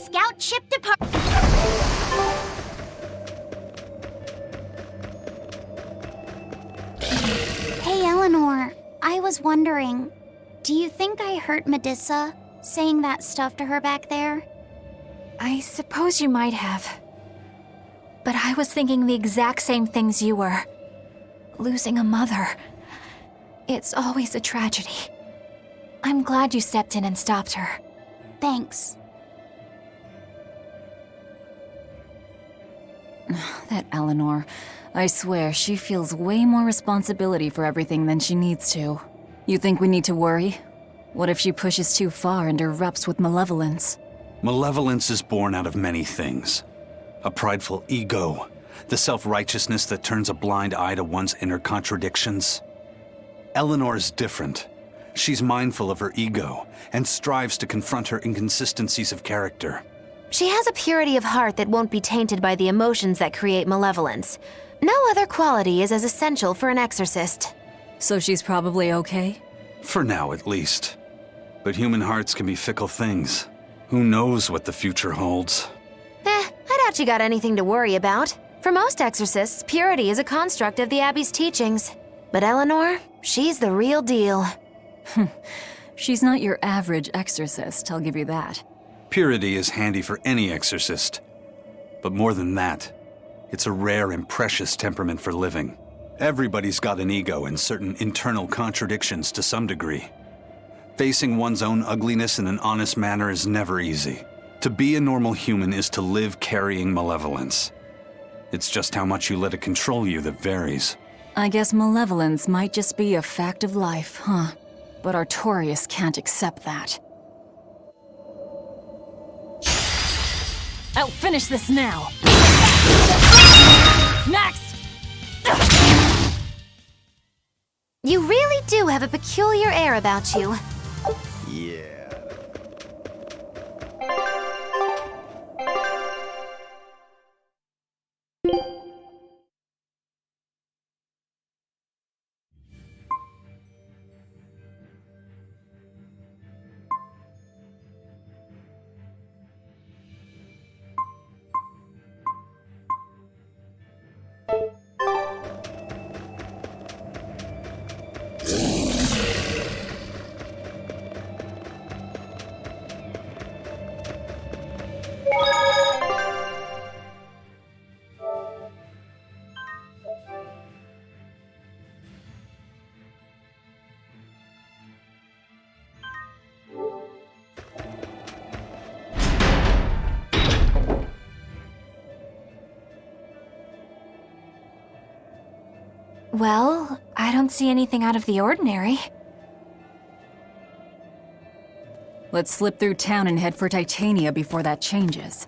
scout ship depart. Hey, Eleanor. I was wondering, do you think I hurt Medusa, saying that stuff to her back there? I suppose you might have. But I was thinking the exact same things you were. Losing a mother. It's always a tragedy. I'm glad you stepped in and stopped her. Thanks. That Eleanor. I swear, she feels way more responsibility for everything than she needs to. You think we need to worry? What if she pushes too far and erupts with malevolence? Malevolence is born out of many things. A prideful ego, the self-righteousness that turns a blind eye to one's inner contradictions. Eleanor is different. She's mindful of her ego and strives to confront her inconsistencies of character. She has a purity of heart that won't be tainted by the emotions that create malevolence. No other quality is as essential for an exorcist. So she's probably okay? For now, at least. But human hearts can be fickle things. Who knows what the future holds? I doubt you got anything to worry about. For most exorcists, purity is a construct of the Abbey's teachings. But Eleanor, she's the real deal. She's not your average exorcist, I'll give you that. Purity is handy for any exorcist. But more than that, it's a rare and precious temperament for living. Everybody's got an ego and certain internal contradictions to some degree. Facing one's own ugliness in an honest manner is never easy. To be a normal human is to live carrying malevolence. It's just how much you let it control you that varies. I guess malevolence might just be a fact of life, huh? But Artorias can't accept that. I'll finish this now! Next! You really do have a peculiar air about you. Yeah. Well, I don't see anything out of the ordinary. Let's slip through town and head for Titania before that changes.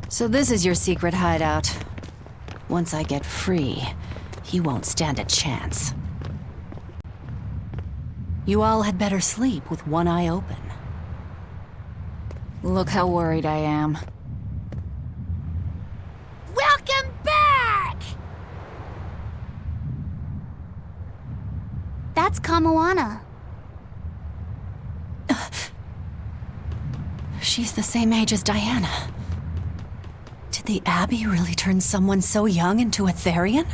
So this is your secret hideout. Once I get free, he won't stand a chance. You all had better sleep with one eye open. Look how worried I am. Welcome back! That's Kamoana. She's the same age as Diana. Did the Abbey really turn someone so young into a Therian?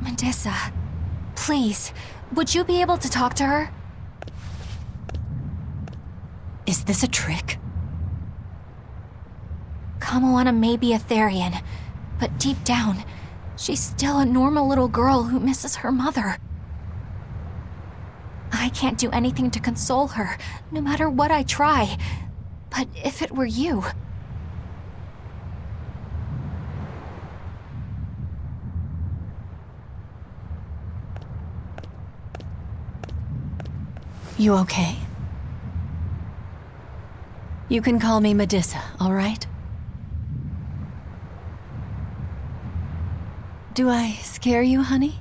Medusa, please, would you be able to talk to her? Is this a trick? Kamoana may be a Therian, but deep down, she's still a normal little girl who misses her mother. I can't do anything to console her, no matter what I try. But if it were you... You okay? You can call me Medissa, all right? Do I scare you, honey?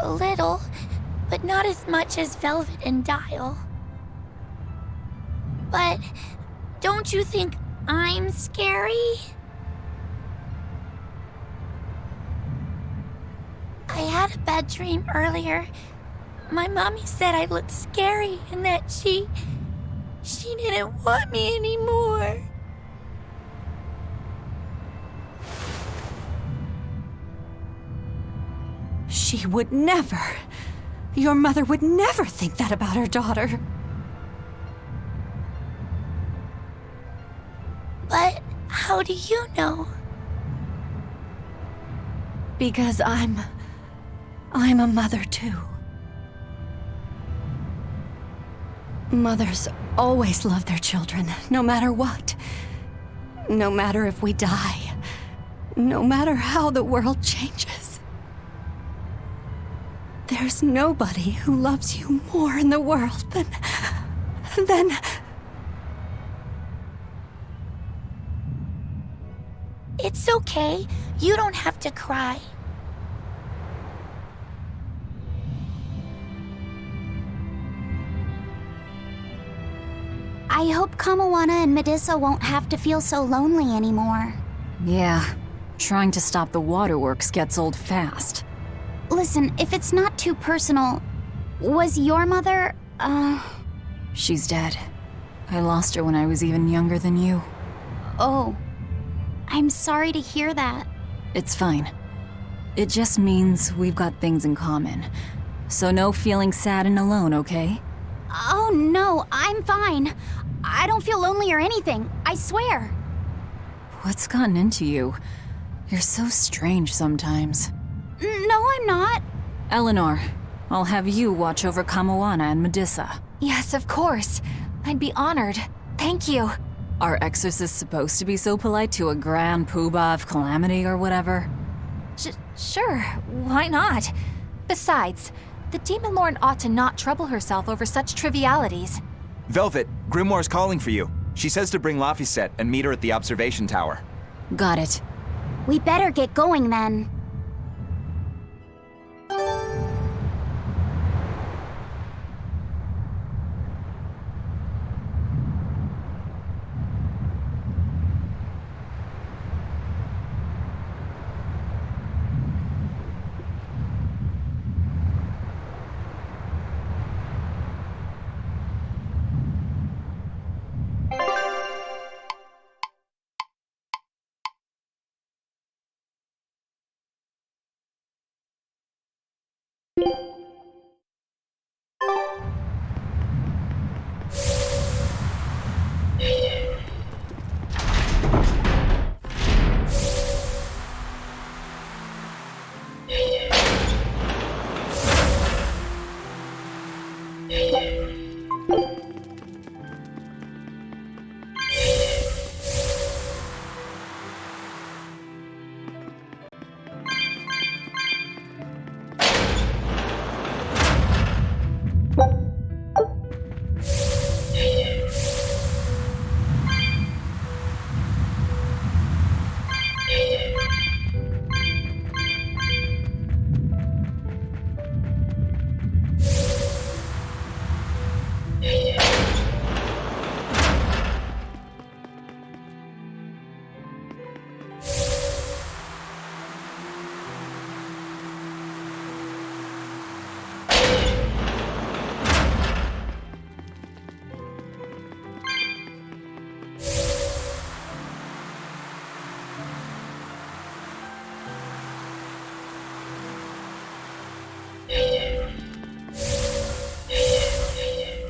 A little, but not as much as Velvet and Dial. But don't you think I'm scary? I had a bad dream earlier. My mommy said I looked scary and that she didn't want me anymore. She would never. Your mother would never think that about her daughter. But how do you know? Because I'm a mother too. Mothers always love their children, no matter what. No matter if we die. No matter how the world changes. There's nobody who loves you more in the world than... It's okay. You don't have to cry. I hope Kamawana and Medissa won't have to feel so lonely anymore. Yeah, trying to stop the waterworks gets old fast. Listen, if it's not too personal, was your mother, She's dead. I lost her when I was even younger than you. Oh. I'm sorry to hear that. It's fine. It just means we've got things in common. So no feeling sad and alone, okay? Oh no, I'm fine. I don't feel lonely or anything, I swear. What's gotten into you? You're so strange sometimes. No, I'm not. Eleanor, I'll have you watch over Kamawana and Medissa. Yes, of course. I'd be honored. Thank you. Are exorcists supposed to be so polite to a grand poobah of calamity or whatever? Sure, why not? Besides, the Demon Lord ought to not trouble herself over such trivialities. Velvet, Grimoire's calling for you. She says to bring Laphicet and meet her at the observation tower. Got it. We better get going then.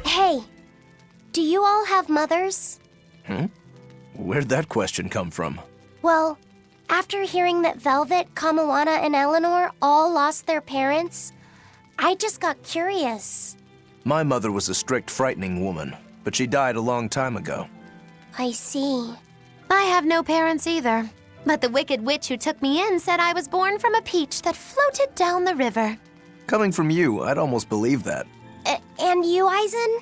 Hey, do you all have mothers? Where'd that question come from? Well, after hearing that Velvet, Kamawana, and Eleanor all lost their parents, I just got curious. My mother was a strict, frightening woman, but she died a long time ago. I see. I have no parents either. But the wicked witch who took me in said I was born from a peach that floated down the river. Coming from you, I'd almost believe that. And you, Eisen?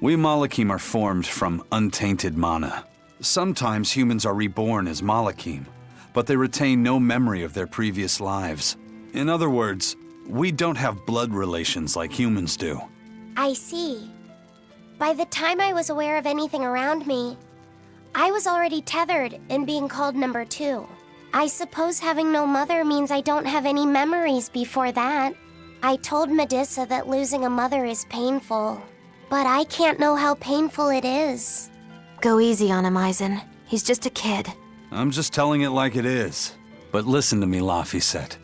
We Malakim are formed from untainted mana. Sometimes humans are reborn as Malakim, but they retain no memory of their previous lives. In other words, we don't have blood relations like humans do. I see. By the time I was aware of anything around me, I was already tethered and being called number 2. I suppose having no mother means I don't have any memories before that. I told Medusa that losing a mother is painful, but I can't know how painful it is. Go easy on him, Eisen. He's just a kid. I'm just telling it like it is. But listen to me, Laphicet.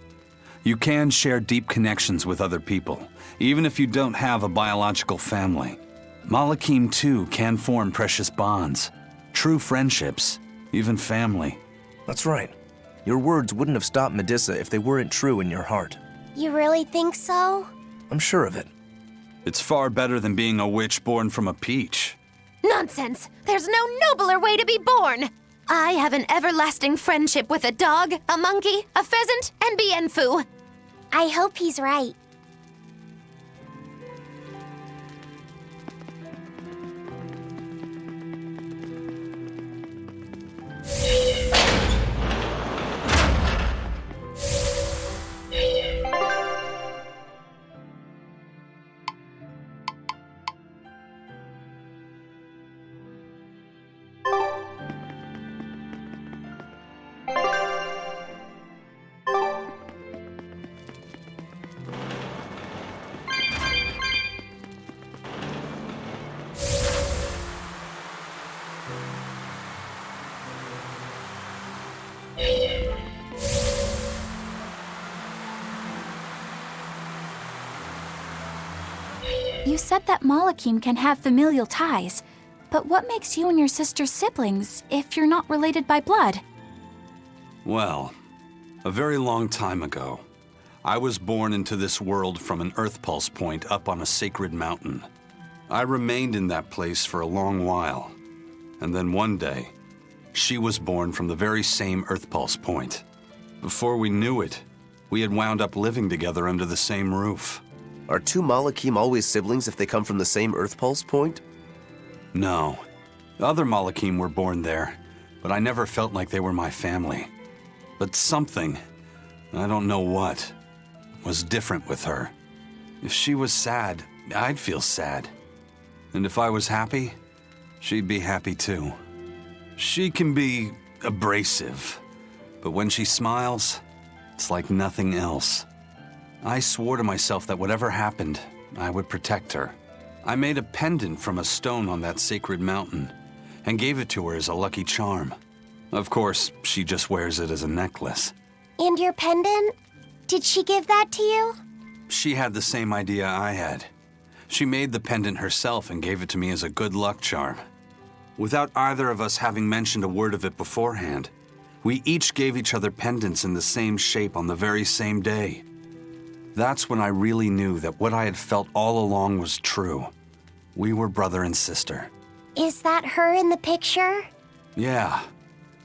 You can share deep connections with other people, even if you don't have a biological family. Malakim, too, can form precious bonds. True friendships, even family. That's right. Your words wouldn't have stopped Medusa if they weren't true in your heart. You really think so? I'm sure of it. It's far better than being a witch born from a peach. Nonsense! There's no nobler way to be born! I have an everlasting friendship with a dog, a monkey, a pheasant, and Bienfu. I hope he's right. You said that Malakim can have familial ties, but what makes you and your sister siblings if you're not related by blood? Well, a very long time ago, I was born into this world from an Earth Pulse point up on a sacred mountain. I remained in that place for a long while, and then one day, she was born from the very same Earth Pulse point. Before we knew it, we had wound up living together under the same roof. Are two Malakim always siblings if they come from the same Earth Pulse point? No. Other Malakim were born there, but I never felt like they were my family. But something, I don't know what, was different with her. If she was sad, I'd feel sad. And if I was happy, she'd be happy too. She can be abrasive, but when she smiles, it's like nothing else. I swore to myself that whatever happened, I would protect her. I made a pendant from a stone on that sacred mountain and gave it to her as a lucky charm. Of course, she just wears it as a necklace. And your pendant? Did she give that to you? She had the same idea I had. She made the pendant herself and gave it to me as a good luck charm. Without either of us having mentioned a word of it beforehand, we each gave each other pendants in the same shape on the very same day. That's when I really knew that what I had felt all along was true. We were brother and sister. Is that her in the picture? Yeah.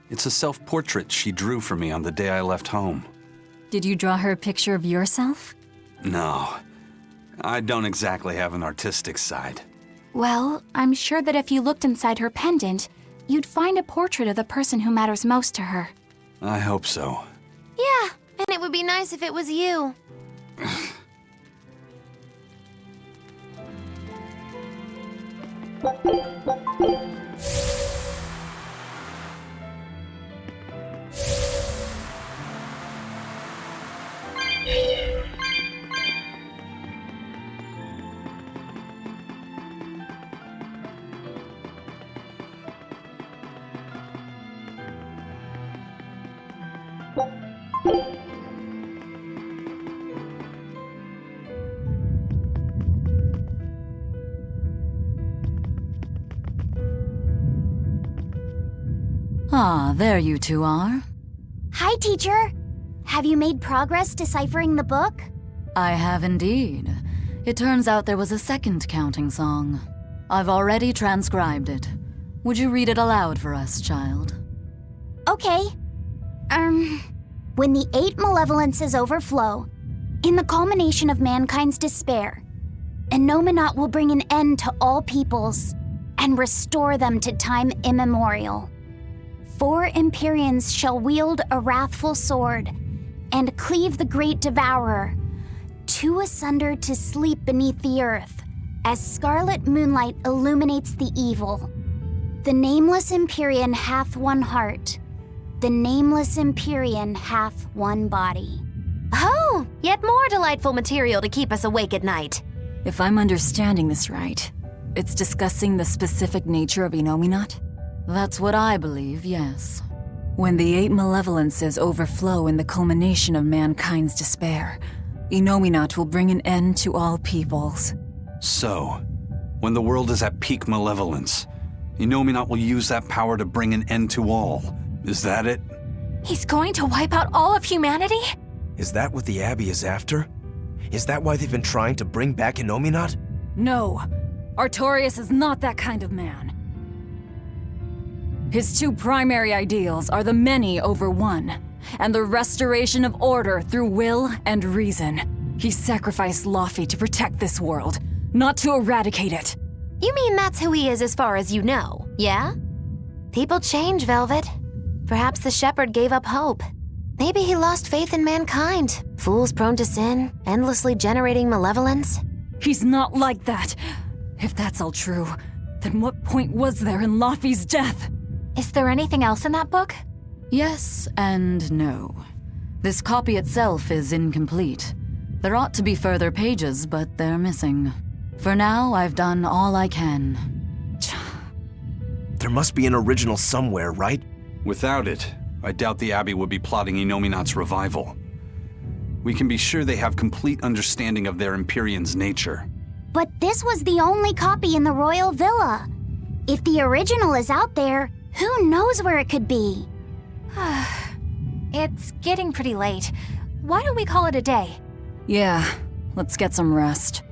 It's a self-portrait she drew for me on the day I left home. Did you draw her a picture of yourself? No. I don't exactly have an artistic side. Well, I'm sure that if you looked inside her pendant, you'd find a portrait of the person who matters most to her. I hope so. Yeah, and it would be nice if it was you. Ah, there you two are. Hi, teacher. Have you made progress deciphering the book? I have indeed. It turns out there was a second counting song. I've already transcribed it. Would you read it aloud for us, child? Okay. When the 8 malevolences overflow, in the culmination of mankind's despair, Innominat will bring an end to all peoples and restore them to time immemorial. 4 Empyreans shall wield a wrathful sword and cleave the great devourer, 2 asunder to sleep beneath the earth, as scarlet moonlight illuminates the evil. The nameless Empyrean hath one heart. The nameless Empyrean hath one body. Oh, yet more delightful material to keep us awake at night. If I'm understanding this right, it's discussing the specific nature of Innominat? That's what I believe, yes. When the 8 malevolences overflow in the culmination of mankind's despair, Innominat will bring an end to all peoples. So, when the world is at peak malevolence, Innominat will use that power to bring an end to all. Is that it? He's going to wipe out all of humanity? Is that what the Abbey is after? Is that why they've been trying to bring back Innominat? No, Artorias is not that kind of man. His 2 primary ideals are the many over one, and the restoration of order through will and reason. He sacrificed Laufey to protect this world, not to eradicate it. You mean that's who he is as far as you know, yeah? People change, Velvet. Perhaps the shepherd gave up hope. Maybe he lost faith in mankind. Fools prone to sin, endlessly generating malevolence. He's not like that. If that's all true, then what point was there in Laufey's death? Is there anything else in that book? Yes and no. This copy itself is incomplete. There ought to be further pages, but they're missing. For now, I've done all I can. There must be an original somewhere, right? Without it, I doubt the Abbey would be plotting Innominat's revival. We can be sure they have complete understanding of their Empyrean's nature. But this was the only copy in the royal villa. If the original is out there, who knows where it could be? It's getting pretty late. Why don't we call it a day? Yeah, let's get some rest.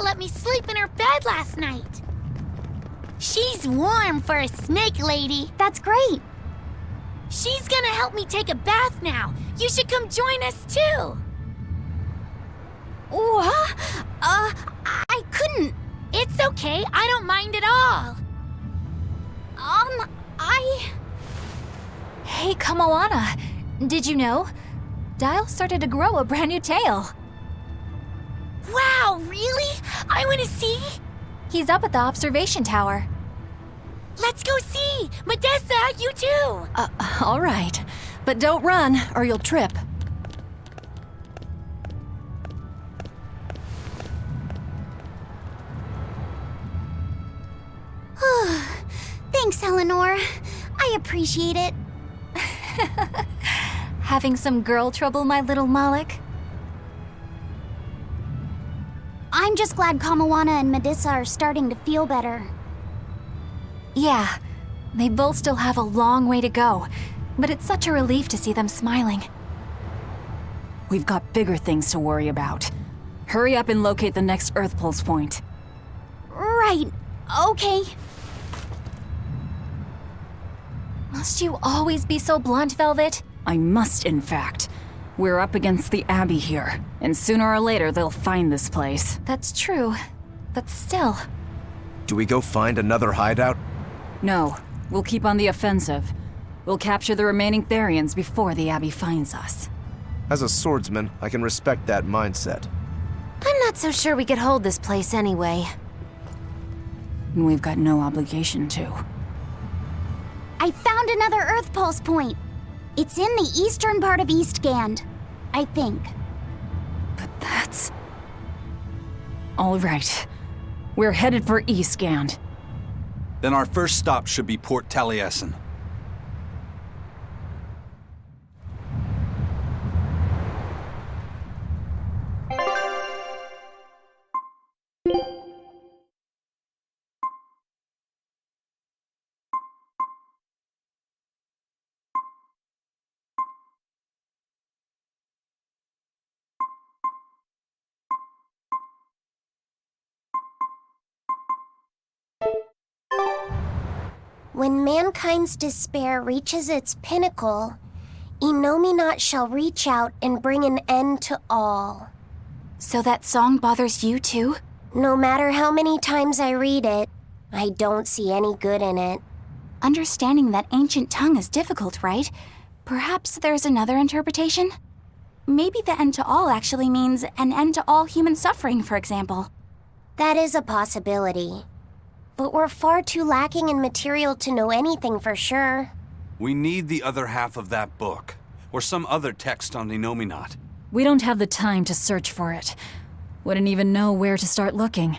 Let me sleep in her bed last night. She's warm for a snake lady. That's great. She's gonna help me take a bath now. You should come join us too. What? I couldn't. It's okay. I don't mind at all. Hey, Kamoana. Did you know? Dial started to grow a brand new tail. Wow, really? I want to see. He's up at the observation tower. Let's go see. Modessa, you too. All right. But don't run, or you'll trip. I appreciate it. Having some girl trouble, my little Malik? I'm just glad Kamawana and Medissa are starting to feel better. Yeah, they both still have a long way to go, but it's such a relief to see them smiling. We've got bigger things to worry about. Hurry up and locate the next Earth Pulse point. Right, okay. Must you always be so blunt, Velvet? I must, in fact. We're up against the Abbey here, and sooner or later they'll find this place. That's true, but still. Do we go find another hideout? No, we'll keep on the offensive. We'll capture the remaining Therians before the Abbey finds us. As a swordsman, I can respect that mindset. I'm not so sure we could hold this place anyway. And we've got no obligation to. I found another Earth Pulse point. It's in the eastern part of Eastgand, I think. But that's... All right. We're headed for Eastgand. Then our first stop should be Port Taliesin. When mankind's despair reaches its pinnacle, Innominat shall reach out and bring an end to all. So that song bothers you too? No matter how many times I read it, I don't see any good in it. Understanding that ancient tongue is difficult, right? Perhaps there's another interpretation? Maybe the end to all actually means an end to all human suffering, for example. That is a possibility. But we're far too lacking in material to know anything for sure. We need the other half of that book, or some other text on Innominat. We don't have the time to search for it. Wouldn't even know where to start looking.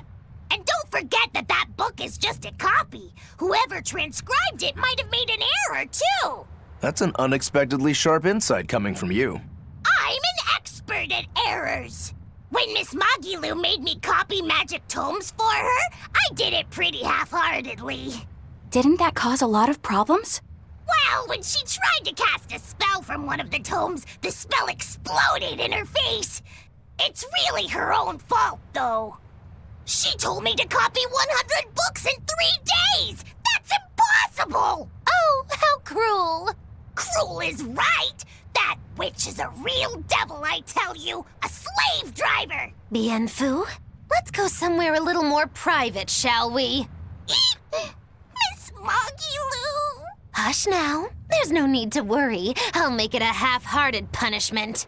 And don't forget that that book is just a copy. Whoever transcribed it might have made an error, too. That's an unexpectedly sharp insight coming from you. I'm an expert at errors. When Miss Magilu made me copy magic tomes for her, I did it pretty half-heartedly. Didn't that cause a lot of problems? Well, when she tried to cast a spell from one of the tomes, the spell exploded in her face. It's really her own fault, though. She told me to copy 100 books in 3 days! That's impossible! Oh, how cruel! Cruel is right! That witch is a real devil, I tell you! A slave driver! Bien Phu, let's go somewhere a little more private, shall we? Miss Magilu! Hush now. There's no need to worry. I'll make it a half-hearted punishment.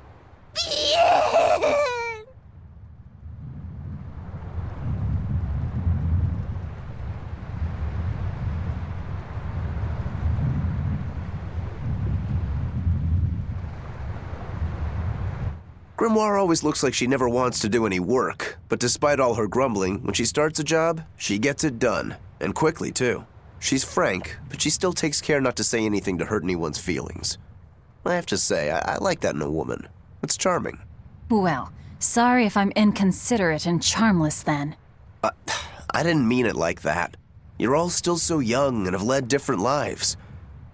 Grimoire always looks like she never wants to do any work, but despite all her grumbling, when she starts a job, she gets it done, and quickly too. She's frank, but she still takes care not to say anything to hurt anyone's feelings. I have to say, I like that in a woman. It's charming. Well, sorry if I'm inconsiderate and charmless then. I didn't mean it like that. You're all still so young and have led different lives.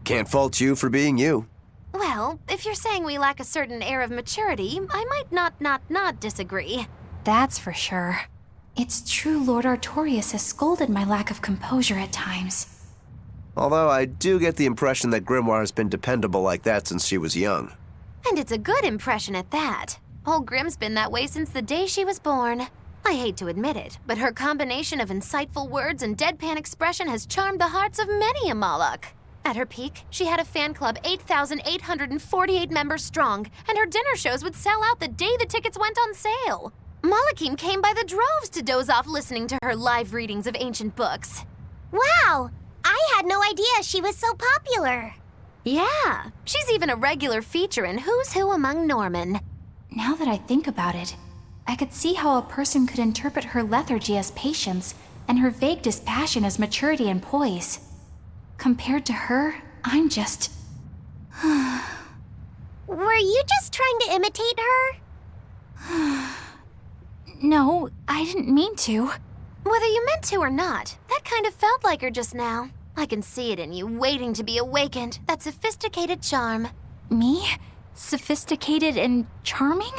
Can't fault you for being you. Well, if you're saying we lack a certain air of maturity, I might not disagree. That's for sure. It's true Lord Artorius has scolded my lack of composure at times. Although I do get the impression that Grimoire has been dependable like that since she was young. And it's a good impression at that. Old Grim's been that way since the day she was born. I hate to admit it, but her combination of insightful words and deadpan expression has charmed the hearts of many a Moloch. At her peak, she had a fan club 8,848 members strong, and her dinner shows would sell out the day the tickets went on sale. Malachim came by the droves to doze off listening to her live readings of ancient books. Wow! I had no idea she was so popular. Yeah, she's even a regular feature in Who's Who Among Norman. Now that I think about it, I could see how a person could interpret her lethargy as patience and her vague dispassion as maturity and poise. Compared to her, I'm just... Were you just trying to imitate her? No, I didn't mean to. Whether you meant to or not, that kind of felt like her just now. I can see it in you, waiting to be awakened. That sophisticated charm. Me? Sophisticated and charming?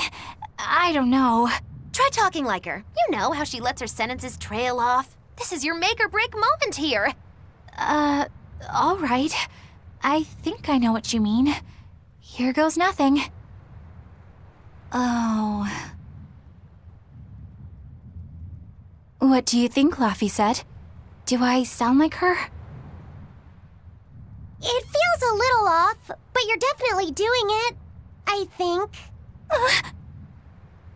I don't know. Try talking like her. You know how she lets her sentences trail off. This is your make-or-break moment here. All right. I think I know what you mean. Here goes nothing. Oh... What do you think, Laffy said? Do I sound like her? It feels a little off, but you're definitely doing it. I think.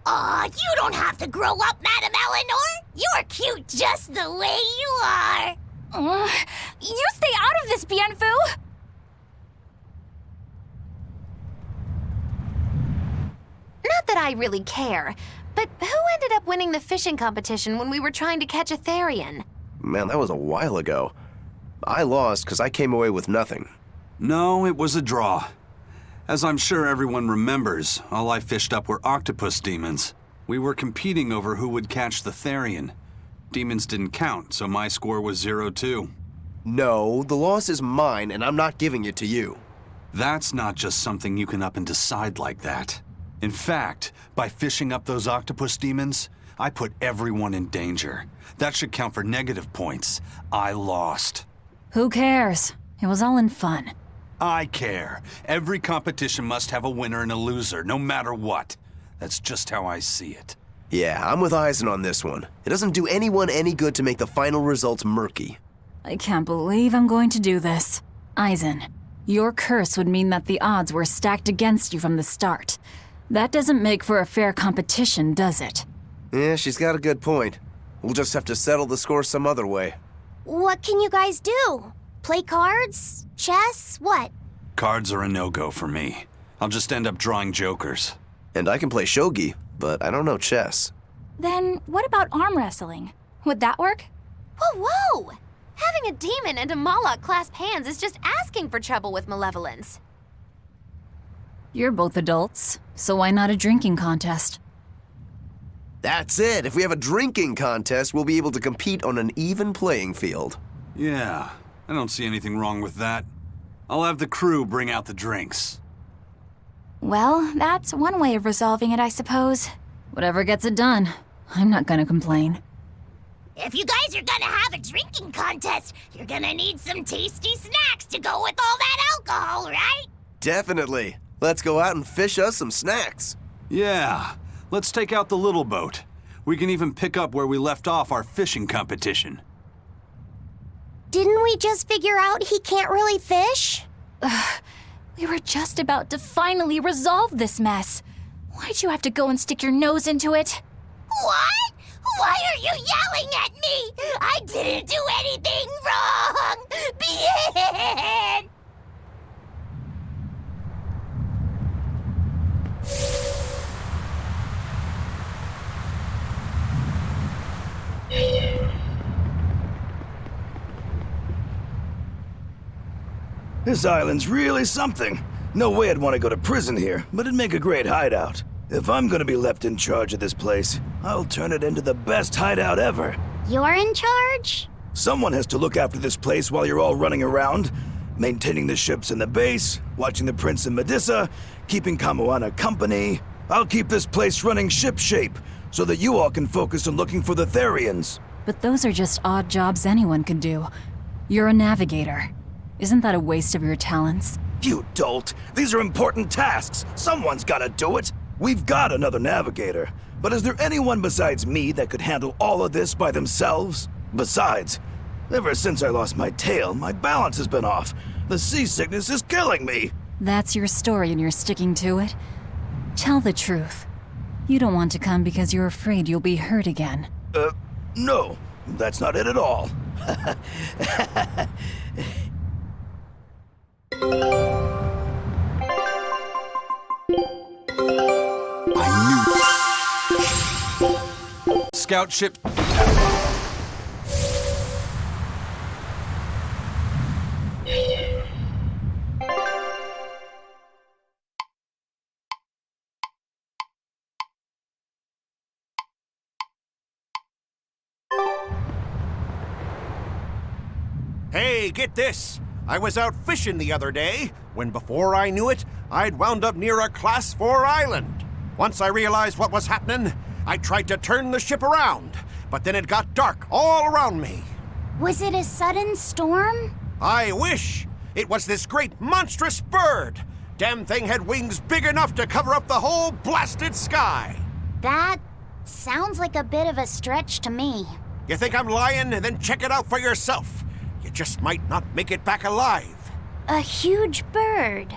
Aw, you don't have to grow up, Madam Eleanor. You're cute just the way you are. You stay out of this, Bienfu! Not that I really care, but who ended up winning the fishing competition when we were trying to catch a Therian? Man, that was a while ago. I lost because I came away with nothing. No, it was a draw. As I'm sure everyone remembers, all I fished up were octopus demons. We were competing over who would catch the Therian. Demons didn't count, so my score was 0-2. No, the loss is mine, and I'm not giving it to you. That's not just something you can up and decide like that. In fact, by fishing up those octopus demons, I put everyone in danger. That should count for negative points. I lost. Who cares? It was all in fun. I care. Every competition must have a winner and a loser, no matter what. That's just how I see it. Yeah, I'm with Eisen on this one. It doesn't do anyone any good to make the final results murky. I can't believe I'm going to do this. Eisen, your curse would mean that the odds were stacked against you from the start. That doesn't make for a fair competition, does it? Yeah, she's got a good point. We'll just have to settle the score some other way. What can you guys do? Play cards? Chess? What? Cards are a no-go for me. I'll just end up drawing jokers. And I can play shogi, but I don't know chess. Then what about arm wrestling? Would that work? Whoa, whoa! Having a demon and a Moloch clasp hands is just asking for trouble with malevolence. You're both adults, so why not a drinking contest? That's it! If we have a drinking contest, we'll be able to compete on an even playing field. Yeah, I don't see anything wrong with that. I'll have the crew bring out the drinks. Well, that's one way of resolving it, I suppose. Whatever gets it done. I'm not gonna complain. If you guys are gonna have a drinking contest, you're gonna need some tasty snacks to go with all that alcohol, right? Definitely. Let's go out and fish us some snacks. Yeah, let's take out the little boat. We can even pick up where we left off our fishing competition. Didn't we just figure out he can't really fish? We were just about to finally resolve this mess. Why'd you have to go and stick your nose into it? What? Why are you yelling at me? I didn't do anything wrong! Bien! This island's really something. No way I'd want to go to prison here, but it'd make a great hideout. If I'm gonna be left in charge of this place, I'll turn it into the best hideout ever. You're in charge? Someone has to look after this place while you're all running around, maintaining the ships in the base, watching the Prince and Medusa, keeping Kamoana company. I'll keep this place running ship-shape, so that you all can focus on looking for the Therians. But those are just odd jobs anyone could do. You're a navigator. Isn't that a waste of your talents? You dolt! These are important tasks! Someone's gotta do it! We've got another navigator, but is there anyone besides me that could handle all of this by themselves? Besides, ever since I lost my tail, my balance has been off. The seasickness is killing me! That's your story and you're sticking to it? Tell the truth. You don't want to come because you're afraid you'll be hurt again. No, that's not it at all. Scout ship. Hey, get this! I was out fishing the other day, when before I knew it, I'd wound up near a Class 4 island. Once I realized what was happening, I tried to turn the ship around, but then it got dark all around me. Was it a sudden storm? I wish! It was this great monstrous bird! Damn thing had wings big enough to cover up the whole blasted sky! That sounds like a bit of a stretch to me. You think I'm lying? Then check it out for yourself. You just might not make it back alive. A huge bird.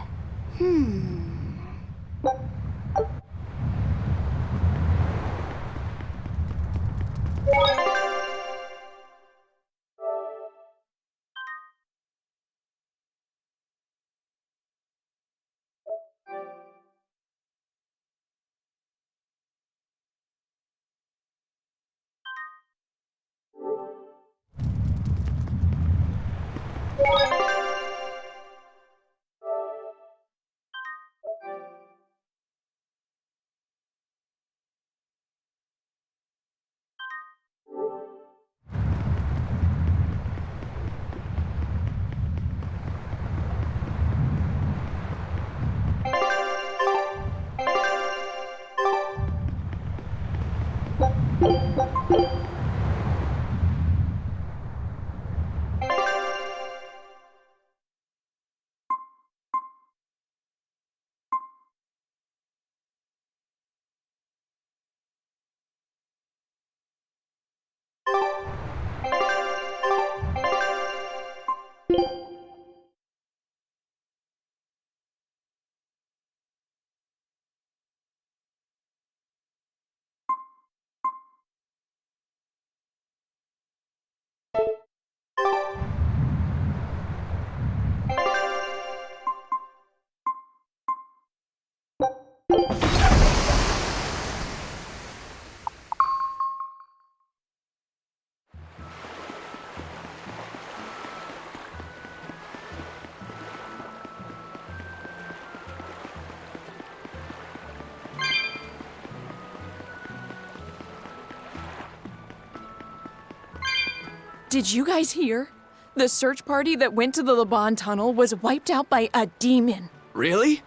Did you guys hear? The search party that went to the Laban tunnel was wiped out by a demon. Really?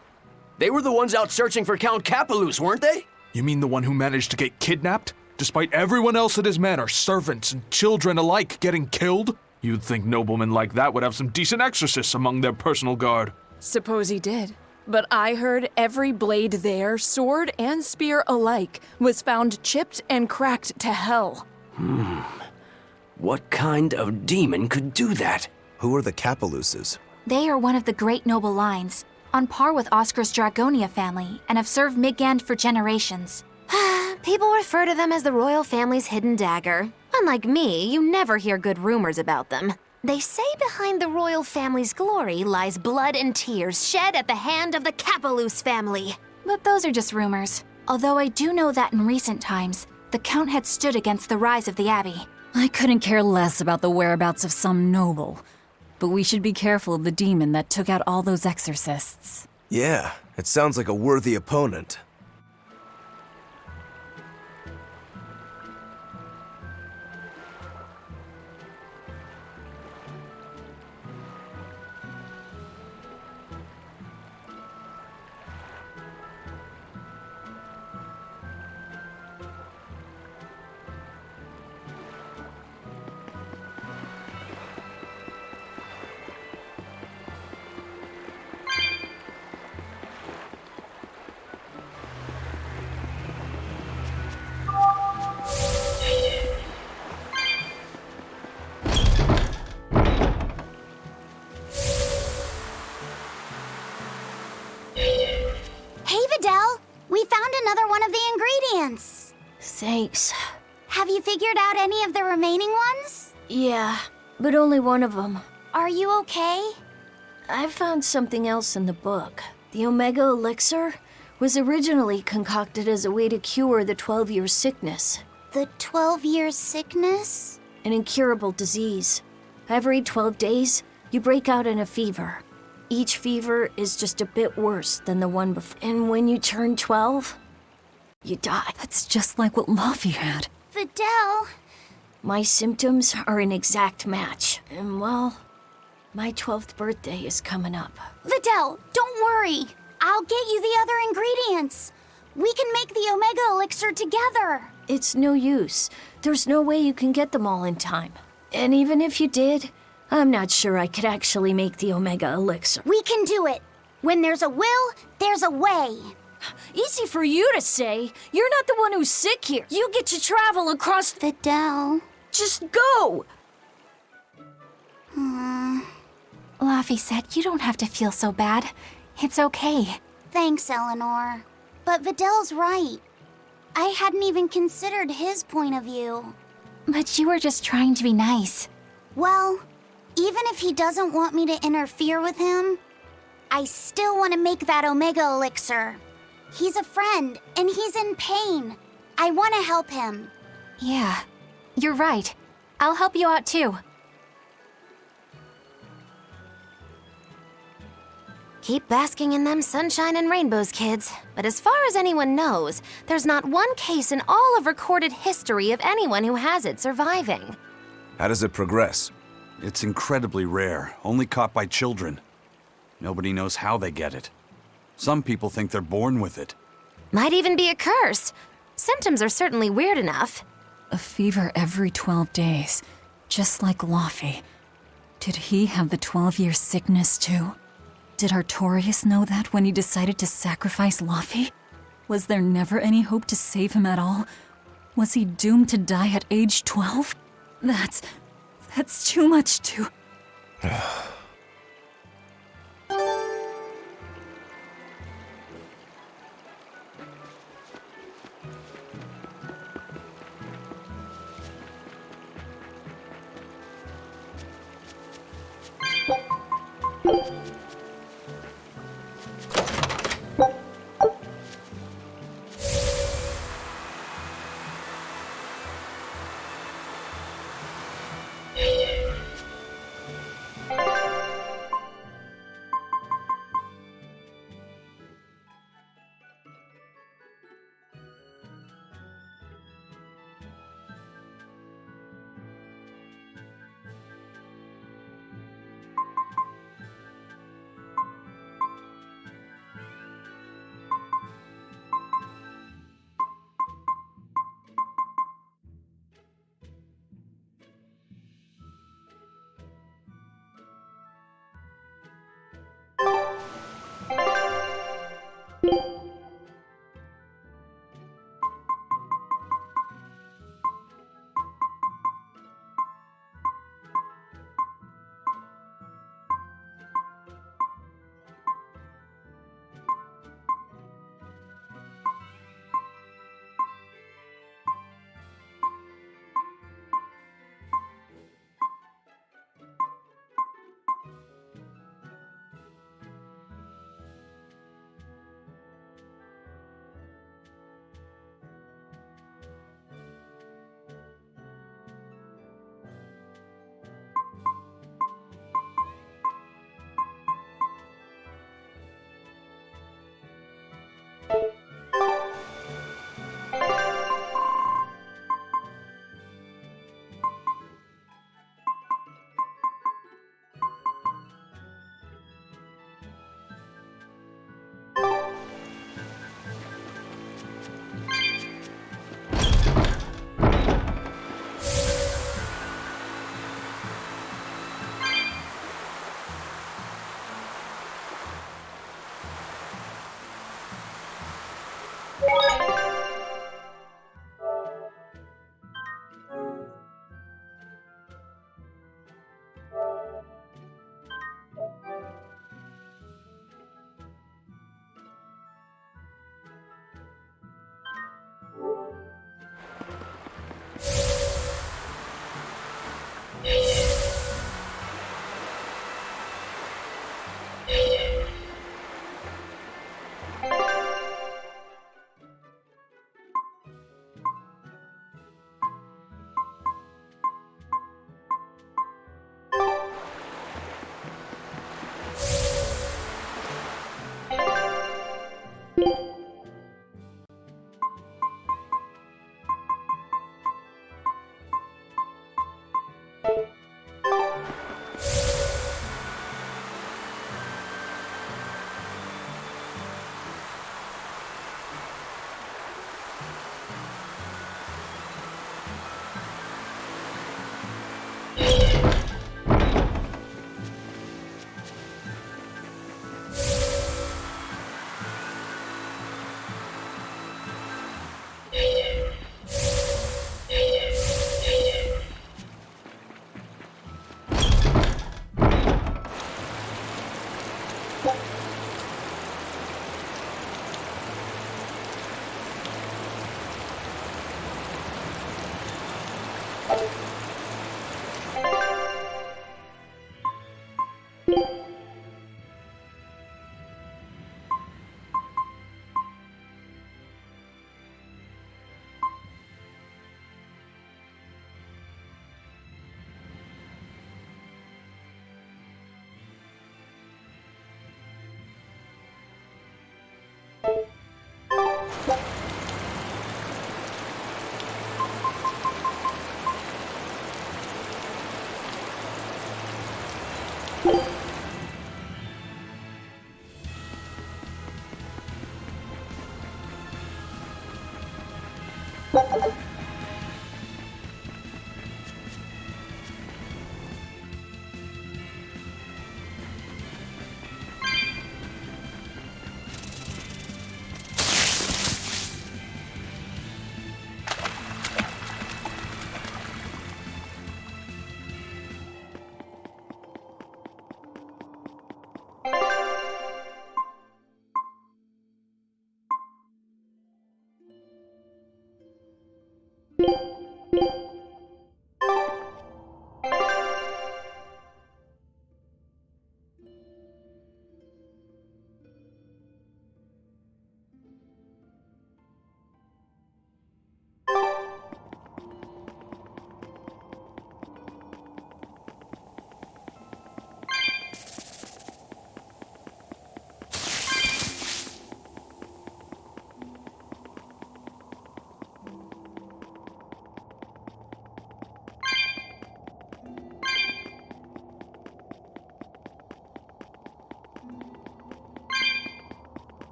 They were the ones out searching for Count Capelus, weren't they? You mean the one who managed to get kidnapped? Despite everyone else at his manor, servants and children alike, getting killed? You'd think noblemen like that would have some decent exorcists among their personal guard. Suppose he did. But I heard every blade there, sword and spear alike, was found chipped and cracked to hell. What kind of demon could do that? Who are the Capeluses? They are one of the great noble lines, on par with Oscar's Dragonia family, and have served Midgand for generations. People refer to them as the royal family's hidden dagger. Unlike me, you never hear good rumors about them. They say behind the royal family's glory lies blood and tears shed at the hand of the Capelus family. But those are just rumors. Although I do know that in recent times, the Count had stood against the rise of the Abbey. I couldn't care less about the whereabouts of some noble. But we should be careful of the demon that took out all those exorcists. Yeah, it sounds like a worthy opponent. Thanks. Have you figured out any of the remaining ones? Yeah, but only one of them. Are you okay? I found something else in the book. The Omega Elixir was originally concocted as a way to cure the 12-year sickness. The 12-year sickness? An incurable disease. Every 12 days, you break out in a fever. Each fever is just a bit worse than the one before. And when you turn 12, you die. That's just like what Laffy had. Videl! My symptoms are an exact match. And well, My 12th birthday is coming up. Videl, don't worry. I'll get you the other ingredients. We can make the Omega Elixir together. It's no use. There's no way you can get them all in time. And even if you did, I'm not sure I could actually make the Omega Elixir. We can do it. When there's a will, there's a way. Easy for you to say. You're not the one who's sick here. You get to travel across... Videl. Just go! Laffy said you don't have to feel so bad. It's okay. Thanks, Eleanor. But Videl's right. I hadn't even considered his point of view. But you were just trying to be nice. Well, even if he doesn't want me to interfere with him, I still want to make that Omega Elixir. He's a friend, and he's in pain. I want to help him. Yeah, you're right. I'll help you out too. Keep basking in them sunshine and rainbows, kids. But as far as anyone knows, there's not one case in all of recorded history of anyone who has it surviving. How does it progress? It's incredibly rare, only caught by children. Nobody knows how they get it. Some people think they're born with it. Might even be a curse. Symptoms are certainly weird enough. A fever every 12 days, just like Laffy. Did he have the 12-year sickness too? Did Artorias know that when he decided to sacrifice Laffy? Was there never any hope to save him at all? Was he doomed to die at age 12? That's too much to...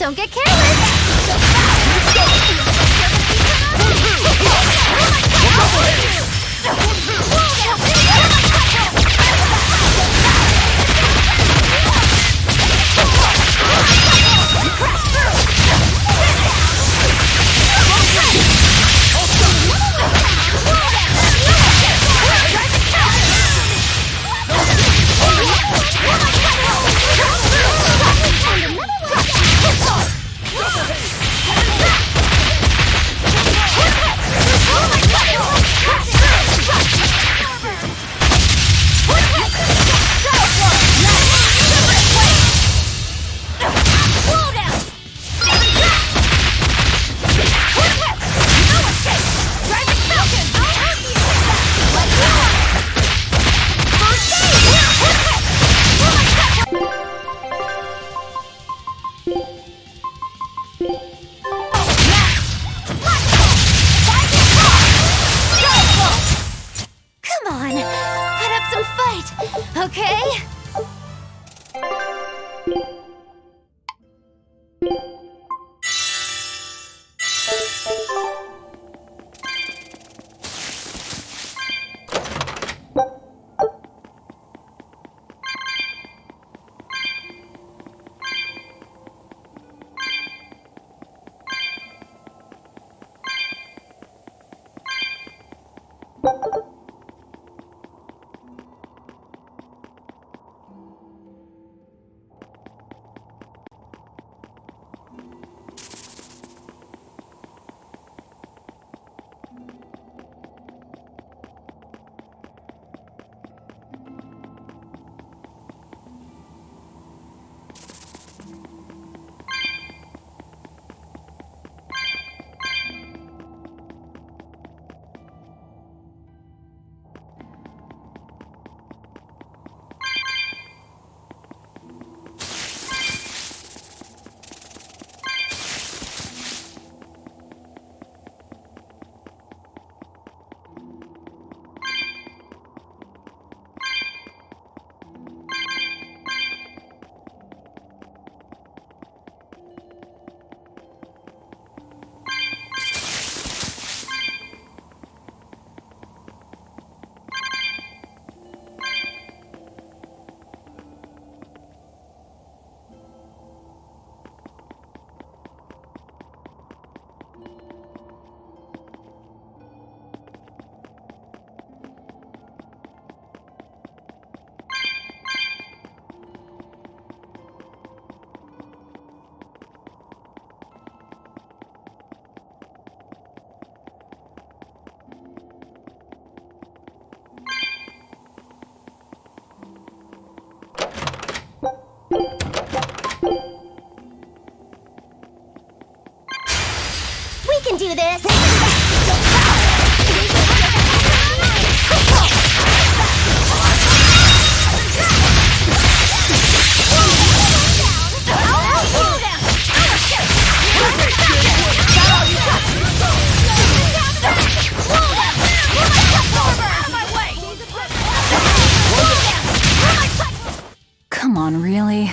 Don't get careless! this! Come on, really?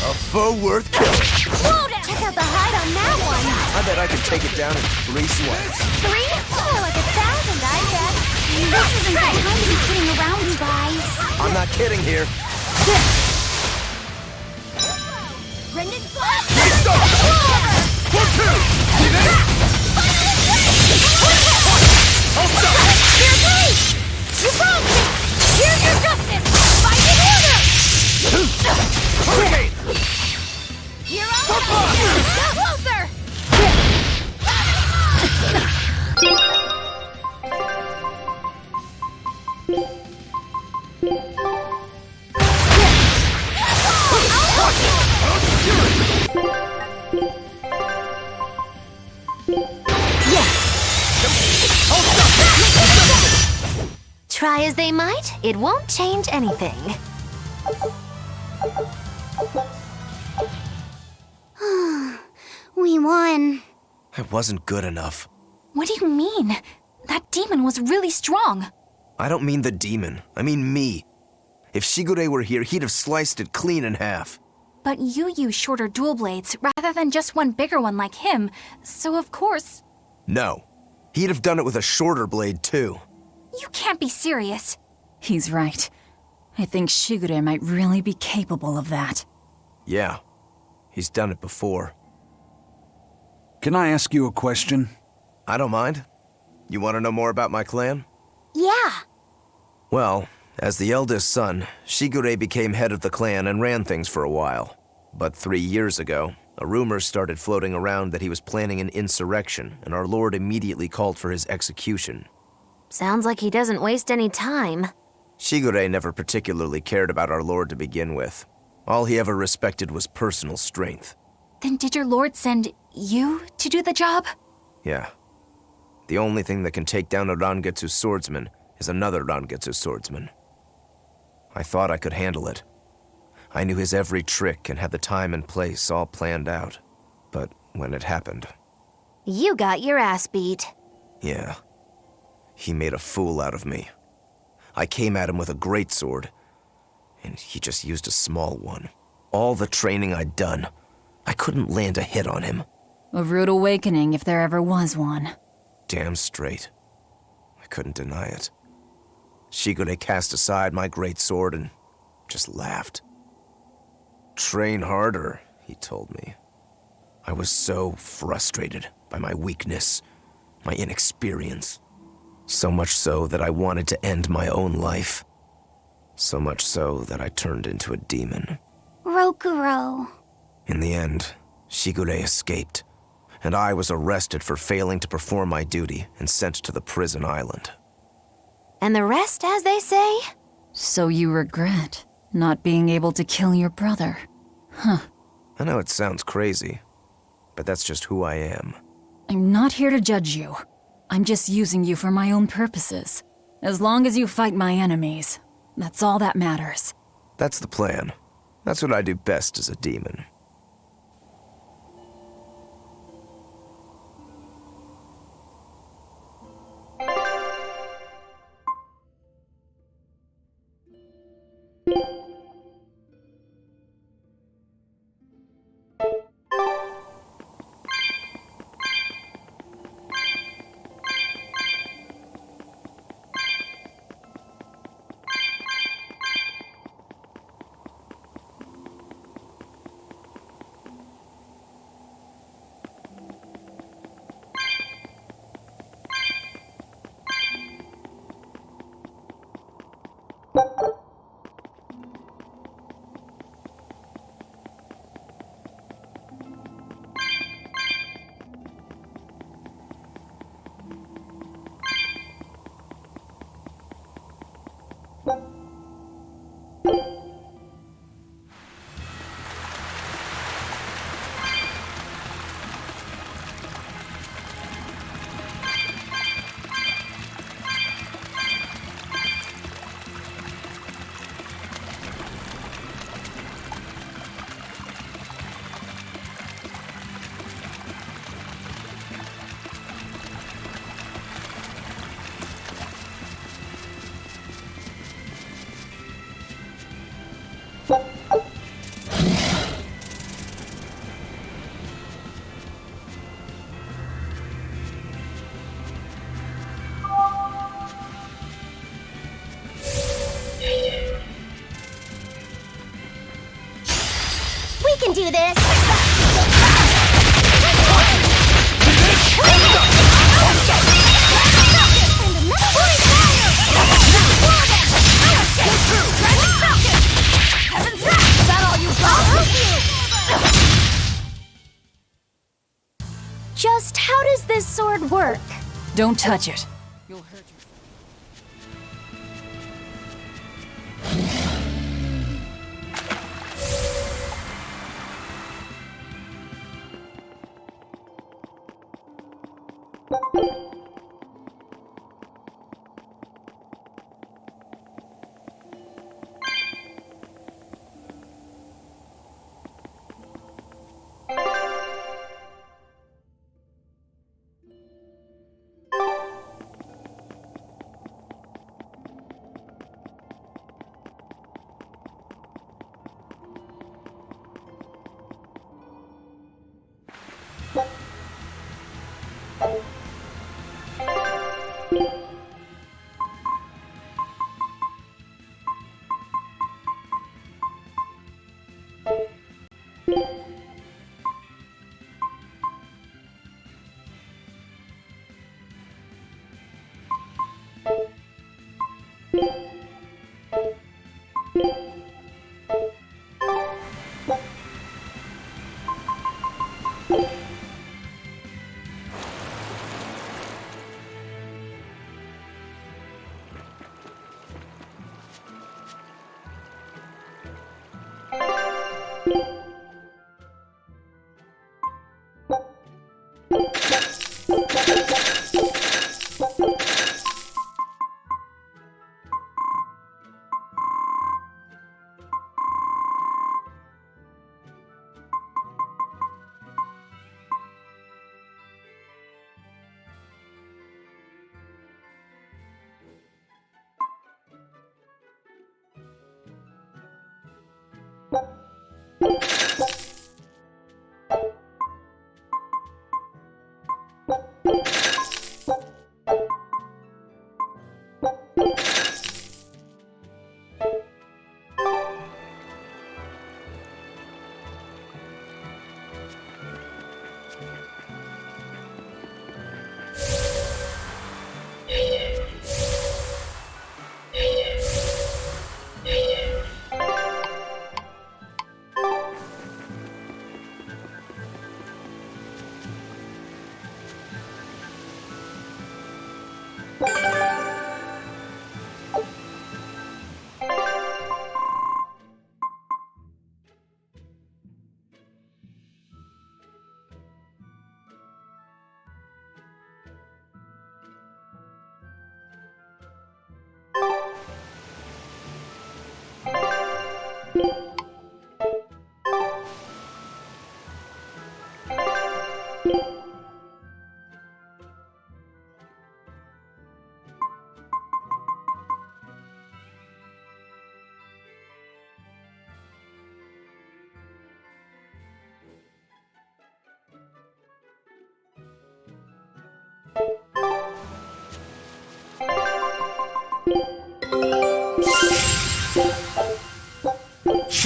A foe worth killing. Check out the height on that one! I bet I could take it down in 3 swipes. 3? More like 1,000, I bet. This isn't the time to be kidding around, you guys. I'm not kidding here. Brendan Flash! Let's go! 1, 2! Here, please! You broke me! Here's your justice! Fight in order! Hurricane! Hero! Go closer! Try as they might, it won't change anything. We won. I wasn't good enough. What do you mean? That demon was really strong. I don't mean the demon. I mean me. If Shigure were here, he'd have sliced it clean in half. But you use shorter dual blades rather than just one bigger one like him, so of course... No. He'd have done it with a shorter blade, too. You can't be serious. He's right. I think Shigure might really be capable of that. Yeah. He's done it before. Can I ask you a question? I don't mind. You want to know more about my clan? Yeah. Well, as the eldest son, Shigure became head of the clan and ran things for a while. But 3 years ago, a rumor started floating around that he was planning an insurrection, and our lord immediately called for his execution. Sounds like he doesn't waste any time. Shigure never particularly cared about our lord to begin with. All he ever respected was personal strength. Then did your lord send you to do the job? Yeah. The only thing that can take down a Rangetsu swordsman is another Rangetsu swordsman. I thought I could handle it. I knew his every trick and had the time and place all planned out. But when it happened... You got your ass beat. Yeah. He made a fool out of me. I came at him with a greatsword, and he just used a small one. All the training I'd done, I couldn't land a hit on him. A rude awakening if there ever was one. Damn straight. I couldn't deny it. Shigure cast aside my great sword and just laughed. Train harder, he told me. I was so frustrated by my weakness, my inexperience. So much so that I wanted to end my own life. So much so that I turned into a demon. Rokuro. In the end, Shigure escaped, and I was arrested for failing to perform my duty and sent to the prison island. And the rest, as they say? So you regret not being able to kill your brother? Huh. I know it sounds crazy, but that's just who I am. I'm not here to judge you. I'm just using you for my own purposes. As long as you fight my enemies, that's all that matters. That's the plan. That's what I do best as a demon. We can do this! Is that all you got? Just how does this sword work? Don't touch it. You'll hurt yourself. Show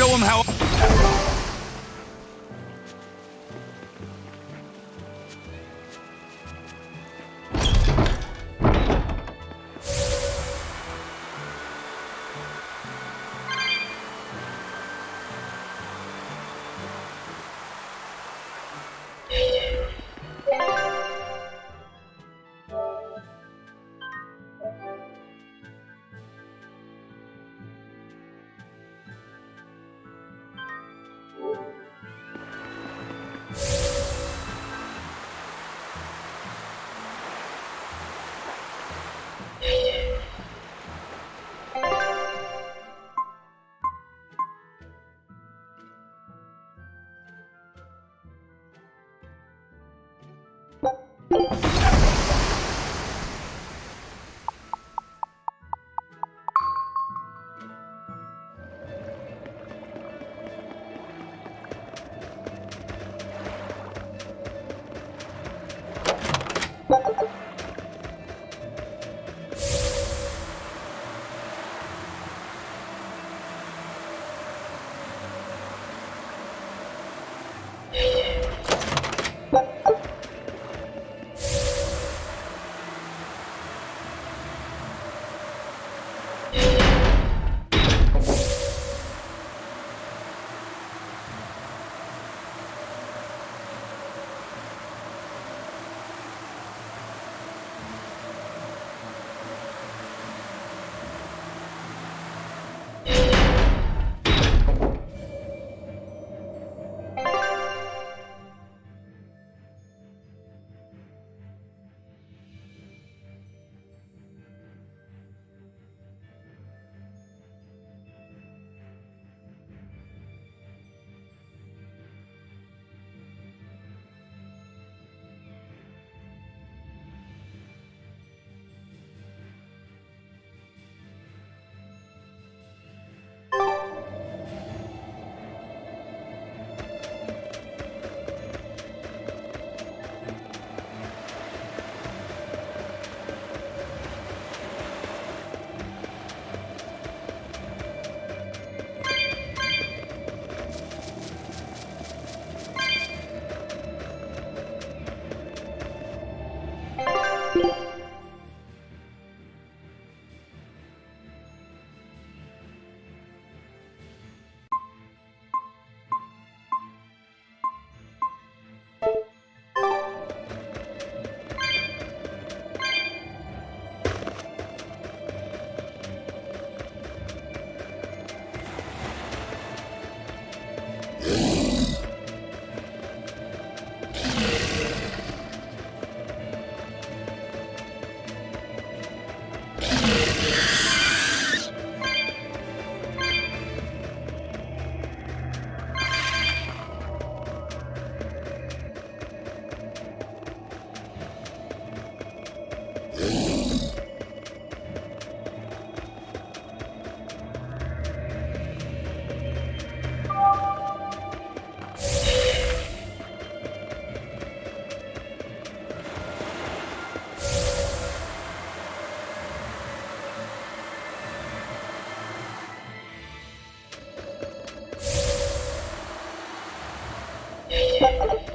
him how. you